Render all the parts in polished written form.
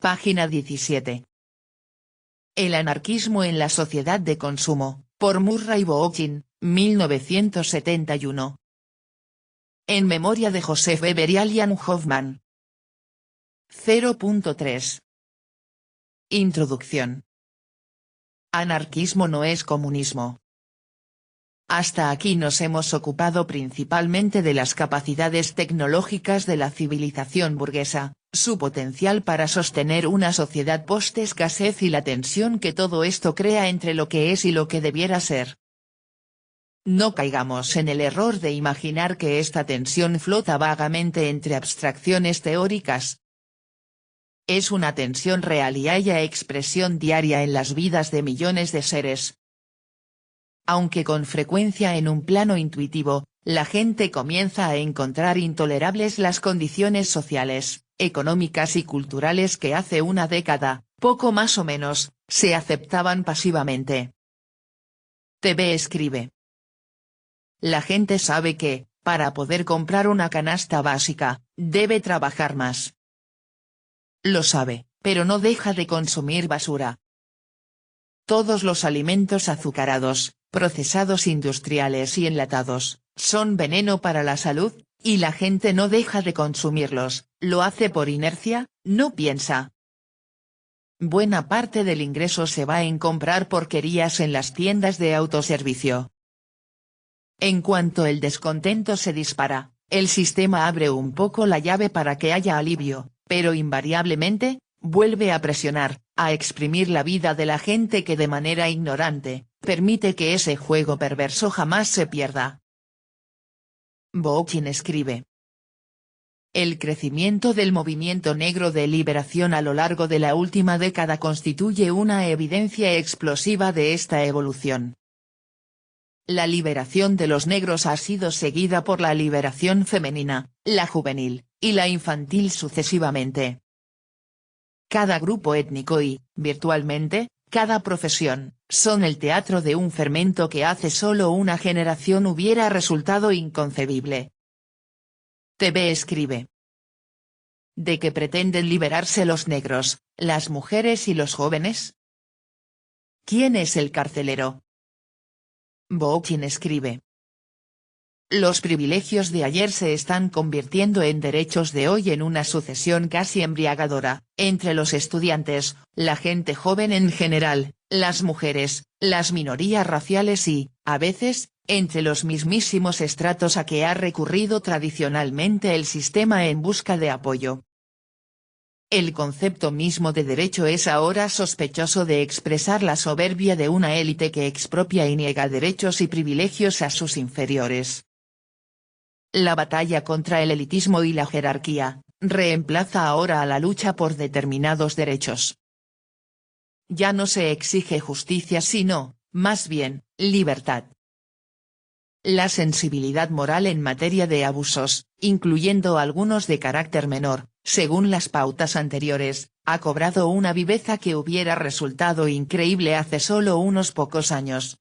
Página 17. El anarquismo en la sociedad de consumo, por Murray Bookchin, 1971. En memoria de Joseph Weber y Alian Hoffman. 0.3. Introducción. Anarquismo no es comunismo. Hasta aquí nos hemos ocupado principalmente de las capacidades tecnológicas de la civilización burguesa, su potencial para sostener una sociedad post-escasez y la tensión que todo esto crea entre lo que es y lo que debiera ser. No caigamos en el error de imaginar que esta tensión flota vagamente entre abstracciones teóricas. Es una tensión real y halla expresión diaria en las vidas de millones de seres. Aunque con frecuencia en un plano intuitivo, la gente comienza a encontrar intolerables las condiciones sociales, económicas y culturales que hace una década, poco más o menos, se aceptaban pasivamente. TV escribe. La gente sabe que, para poder comprar una canasta básica, debe trabajar más. Lo sabe, pero no deja de consumir basura. Todos los alimentos azucarados, procesados industriales y enlatados, son veneno para la salud, y la gente no deja de consumirlos, lo hace por inercia, no piensa. Buena parte del ingreso se va en comprar porquerías en las tiendas de autoservicio. En cuanto el descontento se dispara, el sistema abre un poco la llave para que haya alivio, pero invariablemente, vuelve a presionar, a exprimir la vida de la gente que de manera ignorante, permite que ese juego perverso jamás se pierda. Bookchin escribe. El crecimiento del movimiento negro de liberación a lo largo de la última década constituye una evidencia explosiva de esta evolución. La liberación de los negros ha sido seguida por la liberación femenina, la juvenil, y la infantil sucesivamente. Cada grupo étnico y, virtualmente, cada profesión, son el teatro de un fermento que hace solo una generación hubiera resultado inconcebible. TV escribe. ¿De qué pretenden liberarse los negros, las mujeres y los jóvenes? ¿Quién es el carcelero? Bookchin escribe. Los privilegios de ayer se están convirtiendo en derechos de hoy en una sucesión casi embriagadora, entre los estudiantes, la gente joven en general, las mujeres, las minorías raciales y, a veces, entre los mismísimos estratos a que ha recurrido tradicionalmente el sistema en busca de apoyo. El concepto mismo de derecho es ahora sospechoso de expresar la soberbia de una élite que expropia y niega derechos y privilegios a sus inferiores. La batalla contra el elitismo y la jerarquía, reemplaza ahora a la lucha por determinados derechos. Ya no se exige justicia sino, más bien, libertad. La sensibilidad moral en materia de abusos, incluyendo algunos de carácter menor, según las pautas anteriores, ha cobrado una viveza que hubiera resultado increíble hace solo unos pocos años.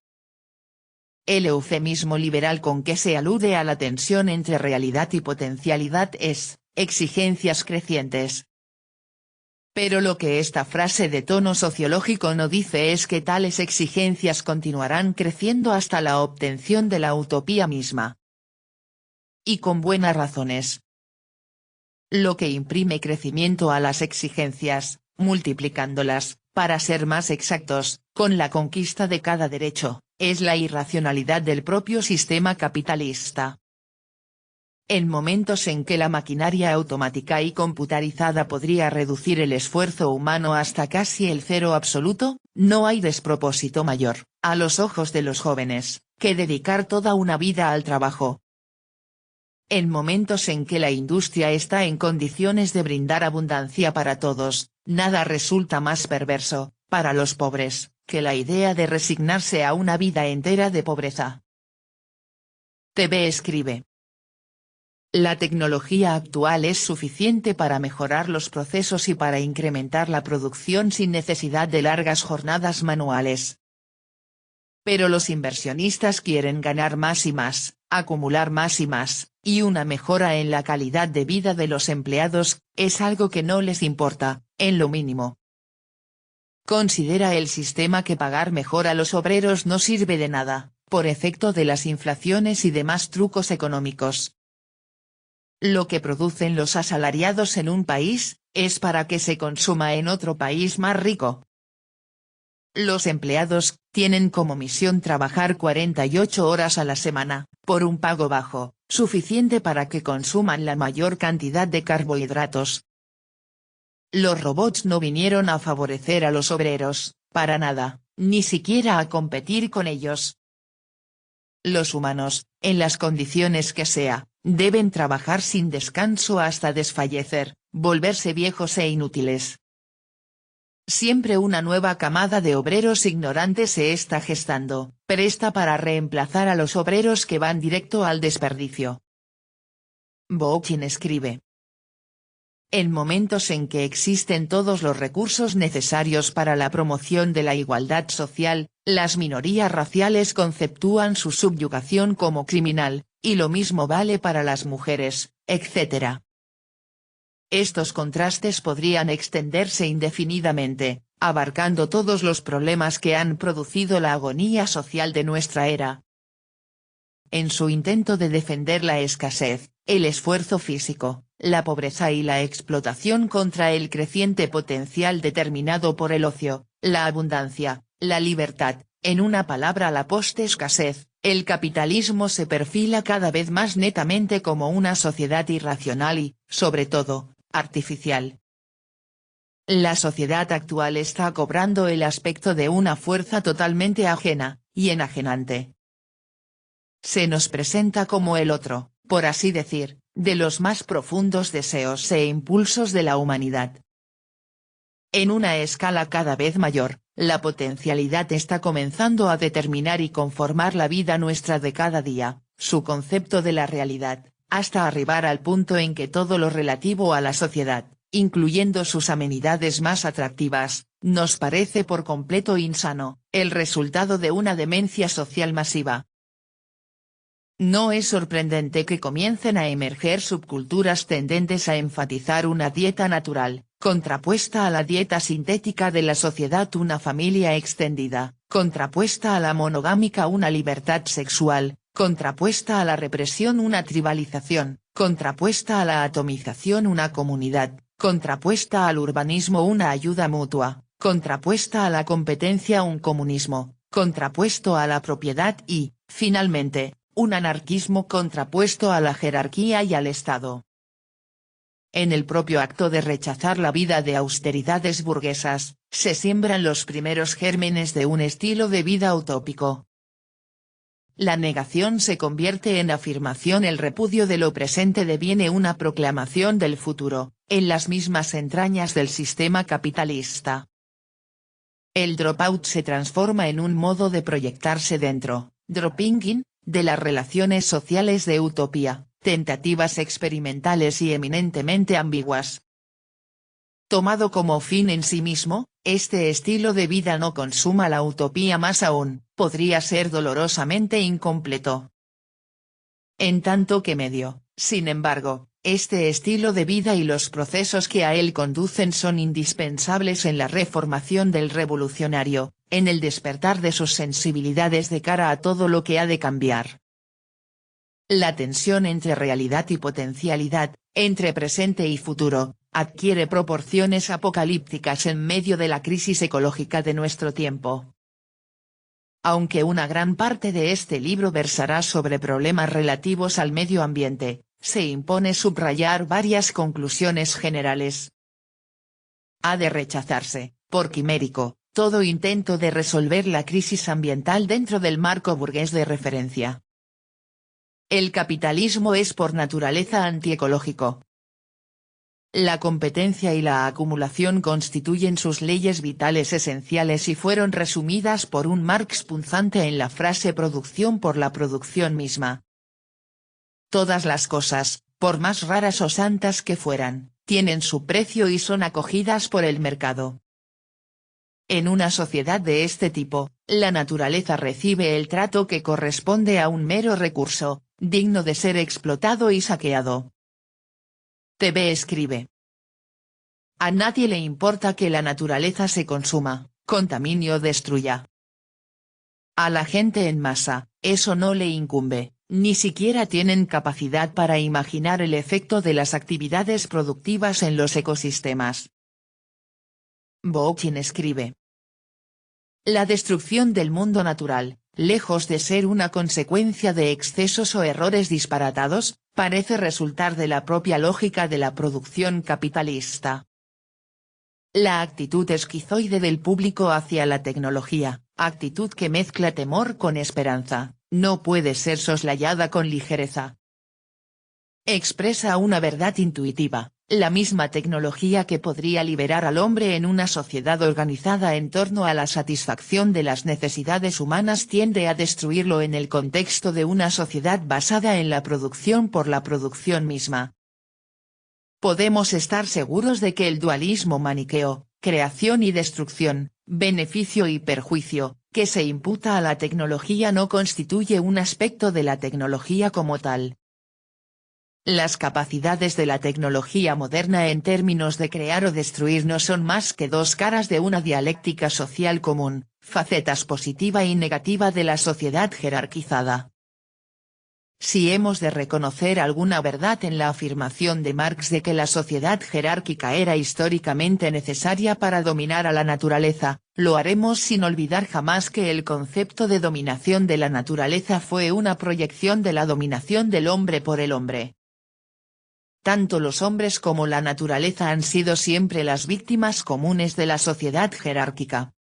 El eufemismo liberal con que se alude a la tensión entre realidad y potencialidad es, exigencias crecientes. Pero lo que esta frase de tono sociológico no dice es que tales exigencias continuarán creciendo hasta la obtención de la utopía misma. Y con buenas razones. Lo que imprime crecimiento a las exigencias, multiplicándolas, para ser más exactos, con la conquista de cada derecho, es la irracionalidad del propio sistema capitalista. En momentos en que la maquinaria automática y computarizada podría reducir el esfuerzo humano hasta casi el cero absoluto, no hay despropósito mayor, a los ojos de los jóvenes, que dedicar toda una vida al trabajo. En momentos en que la industria está en condiciones de brindar abundancia para todos, nada resulta más perverso, para los pobres, que la idea de resignarse a una vida entera de pobreza. TV escribe. La tecnología actual es suficiente para mejorar los procesos y para incrementar la producción sin necesidad de largas jornadas manuales. Pero los inversionistas quieren ganar más y más, acumular más y más, y una mejora en la calidad de vida de los empleados, es algo que no les importa, en lo mínimo. Considera el sistema que pagar mejor a los obreros no sirve de nada, por efecto de las inflaciones y demás trucos económicos. Lo que producen los asalariados en un país, es para que se consuma en otro país más rico. Los empleados, tienen como misión trabajar 48 horas a la semana, por un pago bajo, suficiente para que consuman la mayor cantidad de carbohidratos. Los robots no vinieron a favorecer a los obreros, para nada, ni siquiera a competir con ellos. Los humanos, en las condiciones que sea, deben trabajar sin descanso hasta desfallecer, volverse viejos e inútiles. Siempre una nueva camada de obreros ignorantes se está gestando, presta para reemplazar a los obreros que van directo al desperdicio. Boukhin escribe. En momentos en que existen todos los recursos necesarios para la promoción de la igualdad social, las minorías raciales conceptúan su subyugación como criminal, y lo mismo vale para las mujeres, etc. Estos contrastes podrían extenderse indefinidamente, abarcando todos los problemas que han producido la agonía social de nuestra era. En su intento de defender la escasez, el esfuerzo físico, la pobreza y la explotación contra el creciente potencial determinado por el ocio, la abundancia, la libertad, en una palabra la post-escasez, el capitalismo se perfila cada vez más netamente como una sociedad irracional y, sobre todo, artificial. La sociedad actual está cobrando el aspecto de una fuerza totalmente ajena, y enajenante. Se nos presenta como el otro, por así decir, de los más profundos deseos e impulsos de la humanidad. En una escala cada vez mayor, la potencialidad está comenzando a determinar y conformar la vida nuestra de cada día, su concepto de la realidad, hasta arribar al punto en que todo lo relativo a la sociedad, incluyendo sus amenidades más atractivas, nos parece por completo insano, el resultado de una demencia social masiva. No es sorprendente que comiencen a emerger subculturas tendentes a enfatizar una dieta natural, contrapuesta a la dieta sintética de la sociedad, una familia extendida, contrapuesta a la monogámica, una libertad sexual, contrapuesta a la represión, una tribalización, contrapuesta a la atomización, una comunidad, contrapuesta al urbanismo, una ayuda mutua, contrapuesta a la competencia, un comunismo, contrapuesto a la propiedad y, finalmente, un anarquismo contrapuesto a la jerarquía y al Estado. En el propio acto de rechazar la vida de austeridades burguesas, se siembran los primeros gérmenes de un estilo de vida utópico. La negación se convierte en afirmación, el repudio de lo presente deviene una proclamación del futuro, en las mismas entrañas del sistema capitalista. El dropout se transforma en un modo de proyectarse dentro, dropping in, de las relaciones sociales de utopía, tentativas experimentales y eminentemente ambiguas. Tomado como fin en sí mismo, este estilo de vida no consuma la utopía, más aún, podría ser dolorosamente incompleto. En tanto que medio, sin embargo, este estilo de vida y los procesos que a él conducen son indispensables en la reformación del revolucionario, en el despertar de sus sensibilidades de cara a todo lo que ha de cambiar. La tensión entre realidad y potencialidad, entre presente y futuro, adquiere proporciones apocalípticas en medio de la crisis ecológica de nuestro tiempo. Aunque una gran parte de este libro versará sobre problemas relativos al medio ambiente, se impone subrayar varias conclusiones generales. Ha de rechazarse, por quimérico, todo intento de resolver la crisis ambiental dentro del marco burgués de referencia. El capitalismo es por naturaleza antiecológico. La competencia y la acumulación constituyen sus leyes vitales esenciales y fueron resumidas por un Marx punzante en la frase producción por la producción misma. Todas las cosas, por más raras o santas que fueran, tienen su precio y son acogidas por el mercado. En una sociedad de este tipo, la naturaleza recibe el trato que corresponde a un mero recurso, digno de ser explotado y saqueado. TV escribe. A nadie le importa que la naturaleza se consuma, contamine o destruya. A la gente en masa, eso no le incumbe, ni siquiera tienen capacidad para imaginar el efecto de las actividades productivas en los ecosistemas. Boukhin escribe: la destrucción del mundo natural, lejos de ser una consecuencia de excesos o errores disparatados, parece resultar de la propia lógica de la producción capitalista. La actitud esquizoide del público hacia la tecnología, actitud que mezcla temor con esperanza, no puede ser soslayada con ligereza. Expresa una verdad intuitiva: la misma tecnología que podría liberar al hombre en una sociedad organizada en torno a la satisfacción de las necesidades humanas tiende a destruirlo en el contexto de una sociedad basada en la producción por la producción misma. Podemos estar seguros de que el dualismo maniqueo, creación y destrucción, beneficio y perjuicio, que se imputa a la tecnología no constituye un aspecto de la tecnología como tal. Las capacidades de la tecnología moderna en términos de crear o destruir no son más que dos caras de una dialéctica social común, facetas positiva y negativa de la sociedad jerarquizada. Si hemos de reconocer alguna verdad en la afirmación de Marx de que la sociedad jerárquica era históricamente necesaria para dominar a la naturaleza, lo haremos sin olvidar jamás que el concepto de dominación de la naturaleza fue una proyección de la dominación del hombre por el hombre. Tanto los hombres como la naturaleza han sido siempre las víctimas comunes de la sociedad jerárquica.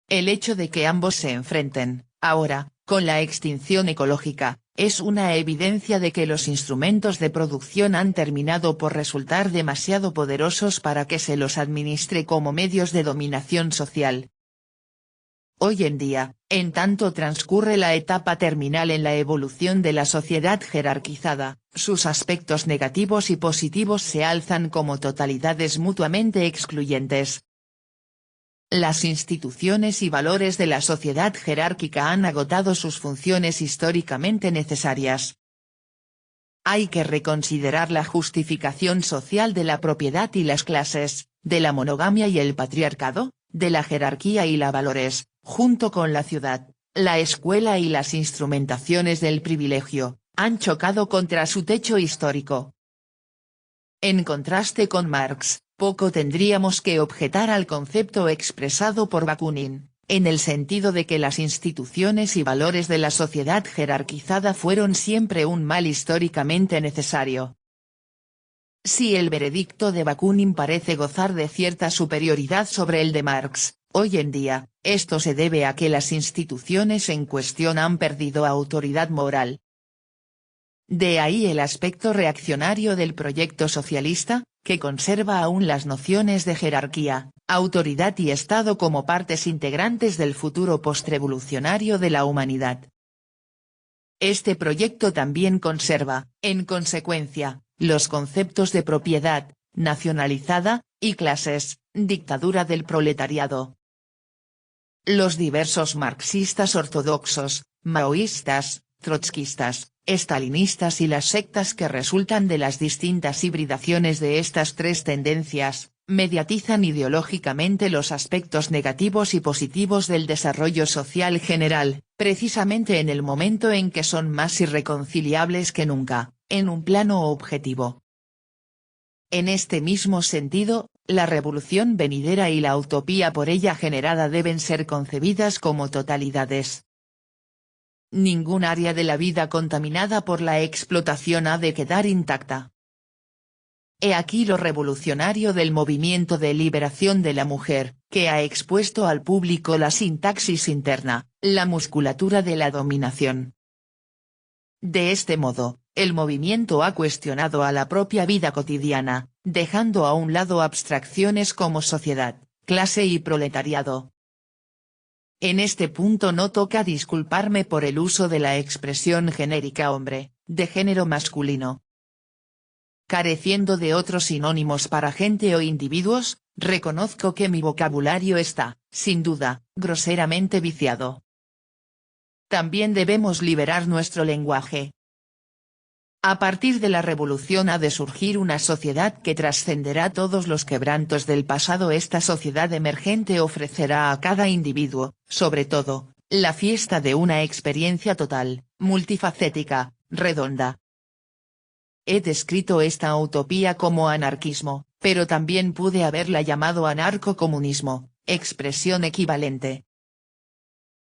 El hecho de que ambos se enfrenten, ahora, con la extinción ecológica, es una evidencia de que los instrumentos de producción han terminado por resultar demasiado poderosos para que se los administre como medios de dominación social. Hoy en día, en tanto transcurre la etapa terminal en la evolución de la sociedad jerarquizada, sus aspectos negativos y positivos se alzan como totalidades mutuamente excluyentes. Las instituciones y valores de la sociedad jerárquica han agotado sus funciones históricamente necesarias. Hay que reconsiderar la justificación social de la propiedad y las clases, de la monogamia y el patriarcado, de la jerarquía y la valores, junto con la ciudad, la escuela y las instrumentaciones del privilegio, han chocado contra su techo histórico. En contraste con Marx, poco tendríamos que objetar al concepto expresado por Bakunin, en el sentido de que las instituciones y valores de la sociedad jerarquizada fueron siempre un mal históricamente necesario. Si el veredicto de Bakunin parece gozar de cierta superioridad sobre el de Marx, hoy en día, esto se debe a que las instituciones en cuestión han perdido autoridad moral. De ahí el aspecto reaccionario del proyecto socialista, que conserva aún las nociones de jerarquía, autoridad y Estado como partes integrantes del futuro postrevolucionario de la humanidad. Este proyecto también conserva, en consecuencia, los conceptos de propiedad, nacionalizada, y clases, dictadura del proletariado. Los diversos marxistas ortodoxos, maoístas, trotskistas, estalinistas y las sectas que resultan de las distintas hibridaciones de estas tres tendencias, mediatizan ideológicamente los aspectos negativos y positivos del desarrollo social general, precisamente en el momento en que son más irreconciliables que nunca, en un plano objetivo. En este mismo sentido, la revolución venidera y la utopía por ella generada deben ser concebidas como totalidades. Ningún área de la vida contaminada por la explotación ha de quedar intacta. He aquí lo revolucionario del movimiento de liberación de la mujer, que ha expuesto al público la sintaxis interna, la musculatura de la dominación. De este modo, el movimiento ha cuestionado a la propia vida cotidiana, dejando a un lado abstracciones como sociedad, clase y proletariado. En este punto no toca disculparme por el uso de la expresión genérica hombre, de género masculino. Careciendo de otros sinónimos para gente o individuos, reconozco que mi vocabulario está, sin duda, groseramente viciado. También debemos liberar nuestro lenguaje. A partir de la revolución ha de surgir una sociedad que trascenderá todos los quebrantos del pasado. Esta sociedad emergente ofrecerá a cada individuo, sobre todo, la fiesta de una experiencia total, multifacética, redonda. He descrito esta utopía como anarquismo, pero también pude haberla llamado anarcocomunismo, expresión equivalente.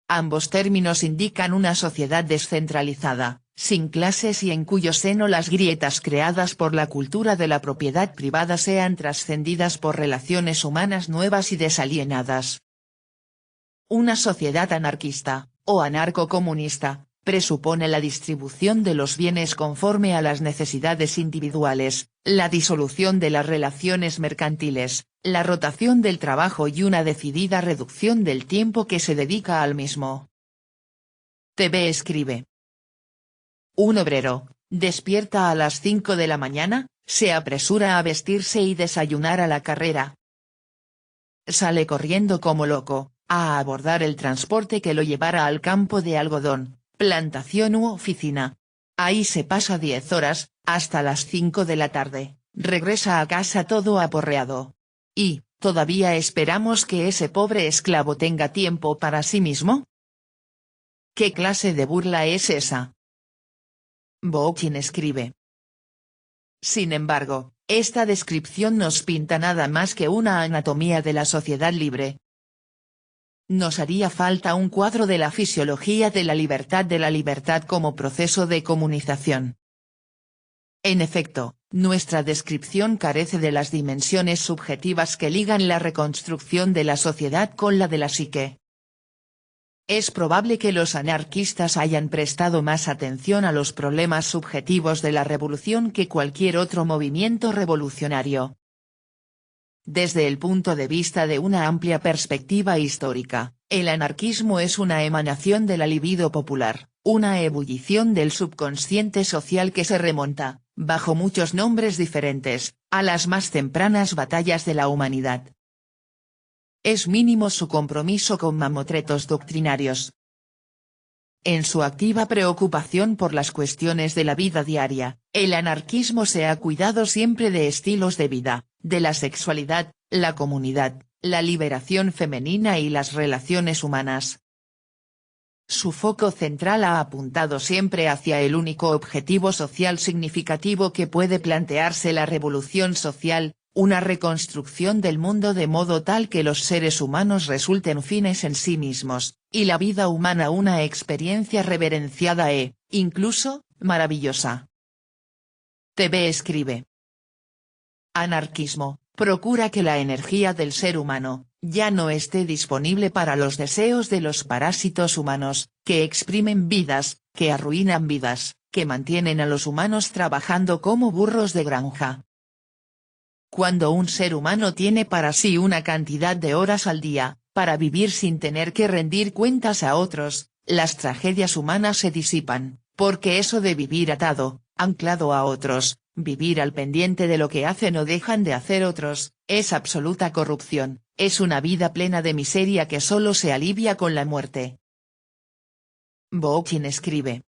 Ambos términos indican una sociedad descentralizada, sin clases y en cuyo seno las grietas creadas por la cultura de la propiedad privada sean trascendidas por relaciones humanas nuevas y desalienadas. Una sociedad anarquista, o anarcocomunista, presupone la distribución de los bienes conforme a las necesidades individuales, la disolución de las relaciones mercantiles, la rotación del trabajo y una decidida reducción del tiempo que se dedica al mismo. TV escribe. Un obrero, despierta a las 5 de la mañana, se apresura a vestirse y desayunar a la carrera. Sale corriendo como loco, a abordar el transporte que lo llevará al campo de algodón, plantación u oficina. Ahí se pasa 10 horas, hasta las 5 de la tarde, regresa a casa todo aporreado. ¿Y, todavía esperamos que ese pobre esclavo tenga tiempo para sí mismo? ¿Qué clase de burla es esa? Boukhin escribe. Sin embargo, esta descripción nos pinta nada más que una anatomía de la sociedad libre. Nos haría falta un cuadro de la fisiología de la libertad como proceso de comunicación. En efecto, nuestra descripción carece de las dimensiones subjetivas que ligan la reconstrucción de la sociedad con la de la psique. Es probable que los anarquistas hayan prestado más atención a los problemas subjetivos de la revolución que cualquier otro movimiento revolucionario. Desde el punto de vista de una amplia perspectiva histórica, el anarquismo es una emanación de la libido popular, una ebullición del subconsciente social que se remonta, bajo muchos nombres diferentes, a las más tempranas batallas de la humanidad. Es mínimo su compromiso con mamotretos doctrinarios. En su activa preocupación por las cuestiones de la vida diaria, el anarquismo se ha cuidado siempre de estilos de vida, de la sexualidad, la comunidad, la liberación femenina y las relaciones humanas. Su foco central ha apuntado siempre hacia el único objetivo social significativo que puede plantearse la revolución social, una reconstrucción del mundo de modo tal que los seres humanos resulten fines en sí mismos, y la vida humana una experiencia reverenciada e, incluso, maravillosa. TV escribe. Anarquismo, procura que la energía del ser humano, ya no esté disponible para los deseos de los parásitos humanos, que exprimen vidas, que arruinan vidas, que mantienen a los humanos trabajando como burros de granja. Cuando un ser humano tiene para sí una cantidad de horas al día, para vivir sin tener que rendir cuentas a otros, las tragedias humanas se disipan, porque eso de vivir atado, anclado a otros, vivir al pendiente de lo que hacen o dejan de hacer otros, es absoluta corrupción, es una vida plena de miseria que solo se alivia con la muerte. Boukhin escribe.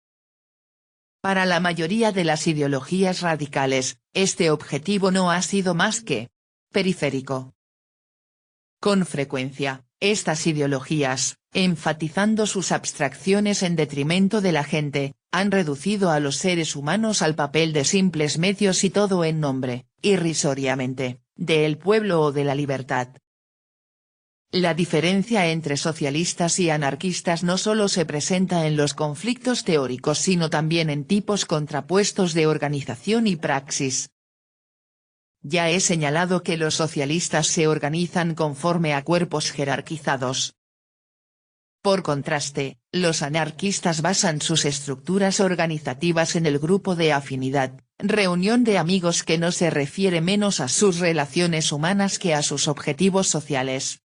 Para la mayoría de las ideologías radicales, este objetivo no ha sido más que periférico. Con frecuencia, estas ideologías, enfatizando sus abstracciones en detrimento de la gente, han reducido a los seres humanos al papel de simples medios y todo en nombre, irrisoriamente, del pueblo o de la libertad. La diferencia entre socialistas y anarquistas no solo se presenta en los conflictos teóricos sino también en tipos contrapuestos de organización y praxis. Ya he señalado que los socialistas se organizan conforme a cuerpos jerarquizados. Por contraste, los anarquistas basan sus estructuras organizativas en el grupo de afinidad, reunión de amigos que no se refiere menos a sus relaciones humanas que a sus objetivos sociales.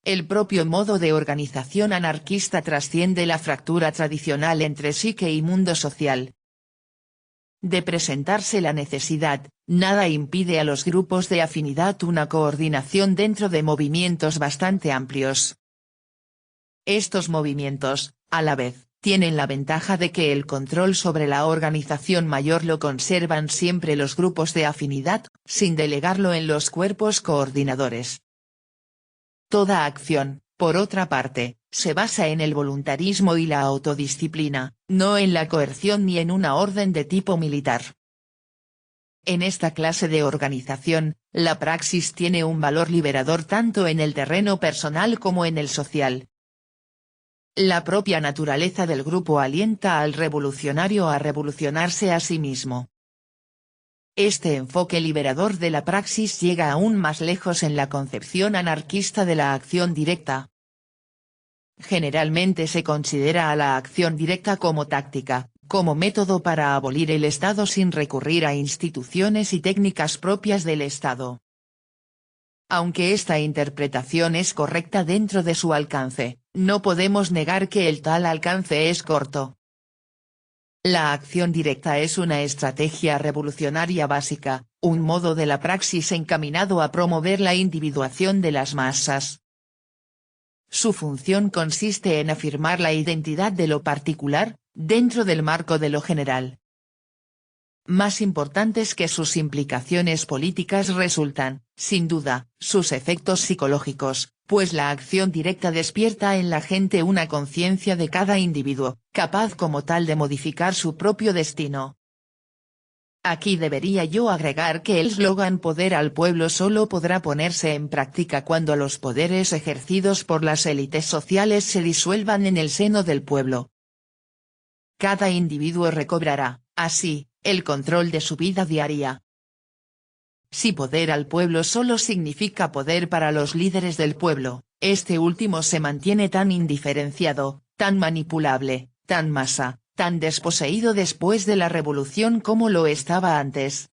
El propio modo de organización anarquista trasciende la fractura tradicional entre psique y mundo social. De presentarse la necesidad, nada impide a los grupos de afinidad una coordinación dentro de movimientos bastante amplios. Estos movimientos, a la vez, tienen la ventaja de que el control sobre la organización mayor lo conservan siempre los grupos de afinidad, sin delegarlo en los cuerpos coordinadores. Toda acción, por otra parte, se basa en el voluntarismo y la autodisciplina, no en la coerción ni en una orden de tipo militar. En esta clase de organización, la praxis tiene un valor liberador tanto en el terreno personal como en el social. La propia naturaleza del grupo alienta al revolucionario a revolucionarse a sí mismo. Este enfoque liberador de la praxis llega aún más lejos en la concepción anarquista de la acción directa. Generalmente se considera a la acción directa como táctica, como método para abolir el Estado sin recurrir a instituciones y técnicas propias del Estado. Aunque esta interpretación es correcta dentro de su alcance, no podemos negar que el tal alcance es corto. La acción directa es una estrategia revolucionaria básica, un modo de la praxis encaminado a promover la individuación de las masas. Su función consiste en afirmar la identidad de lo particular, dentro del marco de lo general. Más importantes que sus implicaciones políticas resultan, sin duda, sus efectos psicológicos, pues la acción directa despierta en la gente una conciencia de cada individuo, capaz como tal de modificar su propio destino. Aquí debería yo agregar que el eslogan "Poder al pueblo" solo podrá ponerse en práctica cuando los poderes ejercidos por las élites sociales se disuelvan en el seno del pueblo. Cada individuo recobrará, así, el control de su vida diaria. Si poder al pueblo solo significa poder para los líderes del pueblo, este último se mantiene tan indiferenciado, tan manipulable, tan masa, tan desposeído después de la revolución como lo estaba antes.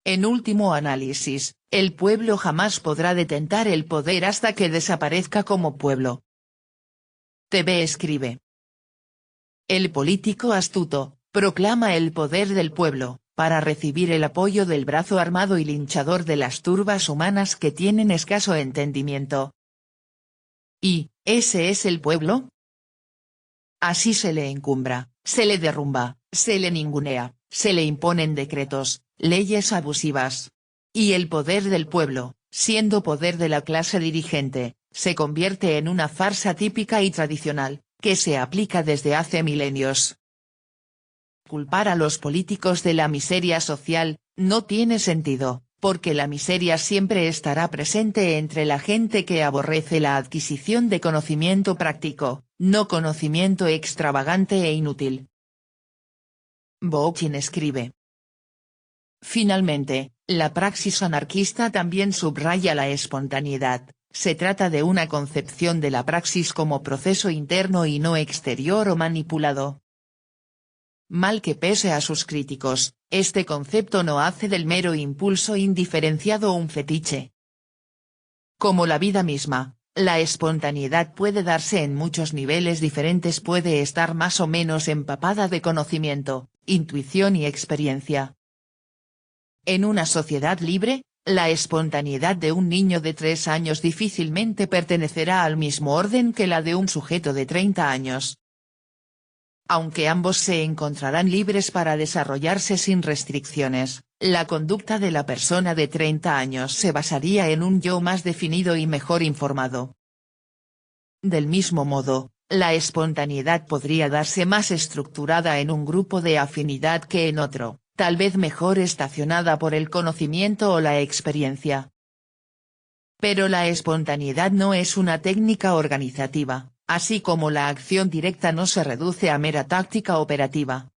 En último análisis, el pueblo jamás podrá detentar el poder hasta que desaparezca como pueblo. TV escribe. El político astuto, proclama el poder del pueblo, para recibir el apoyo del brazo armado y linchador de las turbas humanas que tienen escaso entendimiento. ¿Y ese es el pueblo? Así se le encumbra, se le derrumba, se le ningunea, se le imponen decretos, leyes abusivas. Y el poder del pueblo, siendo poder de la clase dirigente, se convierte en una farsa típica y tradicional, que se aplica desde hace milenios. Culpar a los políticos de la miseria social, no tiene sentido, porque la miseria siempre estará presente entre la gente que aborrece la adquisición de conocimiento práctico, no conocimiento extravagante e inútil. Bourdieu escribe. Finalmente, la praxis anarquista también subraya la espontaneidad. Se trata de una concepción de la praxis como proceso interno y no exterior o manipulado. Mal que pese a sus críticos, este concepto no hace del mero impulso indiferenciado un fetiche. Como la vida misma, la espontaneidad puede darse en muchos niveles diferentes, puede estar más o menos empapada de conocimiento, intuición y experiencia. En una sociedad libre, la espontaneidad de un niño de 3 años difícilmente pertenecerá al mismo orden que la de un sujeto de 30 años. Aunque ambos se encontrarán libres para desarrollarse sin restricciones, la conducta de la persona de 30 años se basaría en un yo más definido y mejor informado. Del mismo modo, la espontaneidad podría darse más estructurada en un grupo de afinidad que en otro, tal vez mejor estacionada por el conocimiento o la experiencia. Pero la espontaneidad no es una técnica organizativa, así como la acción directa no se reduce a mera táctica operativa.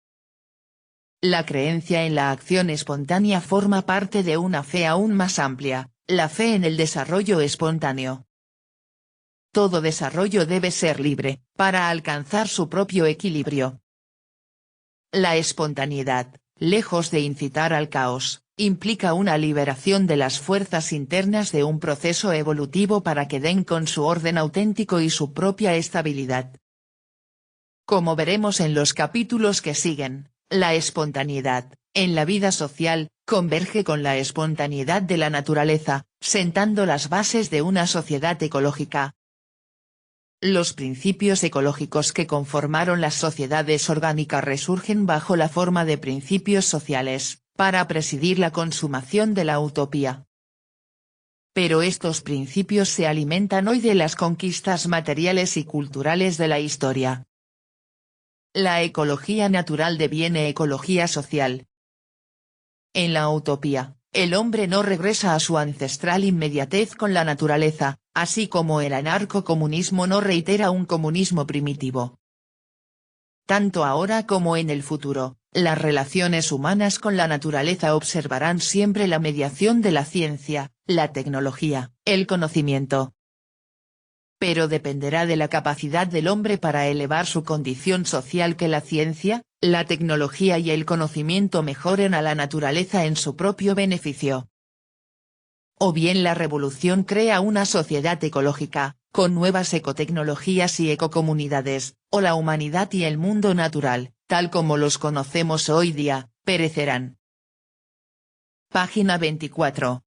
La creencia en la acción espontánea forma parte de una fe aún más amplia, la fe en el desarrollo espontáneo. Todo desarrollo debe ser libre, para alcanzar su propio equilibrio. La espontaneidad, lejos de incitar al caos, implica una liberación de las fuerzas internas de un proceso evolutivo para que den con su orden auténtico y su propia estabilidad. Como veremos en los capítulos que siguen, la espontaneidad, en la vida social, converge con la espontaneidad de la naturaleza, sentando las bases de una sociedad ecológica. Los principios ecológicos que conformaron las sociedades orgánicas resurgen bajo la forma de principios sociales, para presidir la consumación de la utopía. Pero estos principios se alimentan hoy de las conquistas materiales y culturales de la historia. La ecología natural deviene ecología social. En la utopía, el hombre no regresa a su ancestral inmediatez con la naturaleza, así como el anarcocomunismo no reitera un comunismo primitivo. Tanto ahora como en el futuro, las relaciones humanas con la naturaleza observarán siempre la mediación de la ciencia, la tecnología, el conocimiento. Pero dependerá de la capacidad del hombre para elevar su condición social que la ciencia, la tecnología y el conocimiento mejoren a la naturaleza en su propio beneficio. O bien la revolución crea una sociedad ecológica, con nuevas ecotecnologías y ecocomunidades, o la humanidad y el mundo natural, tal como los conocemos hoy día, perecerán. Página 24.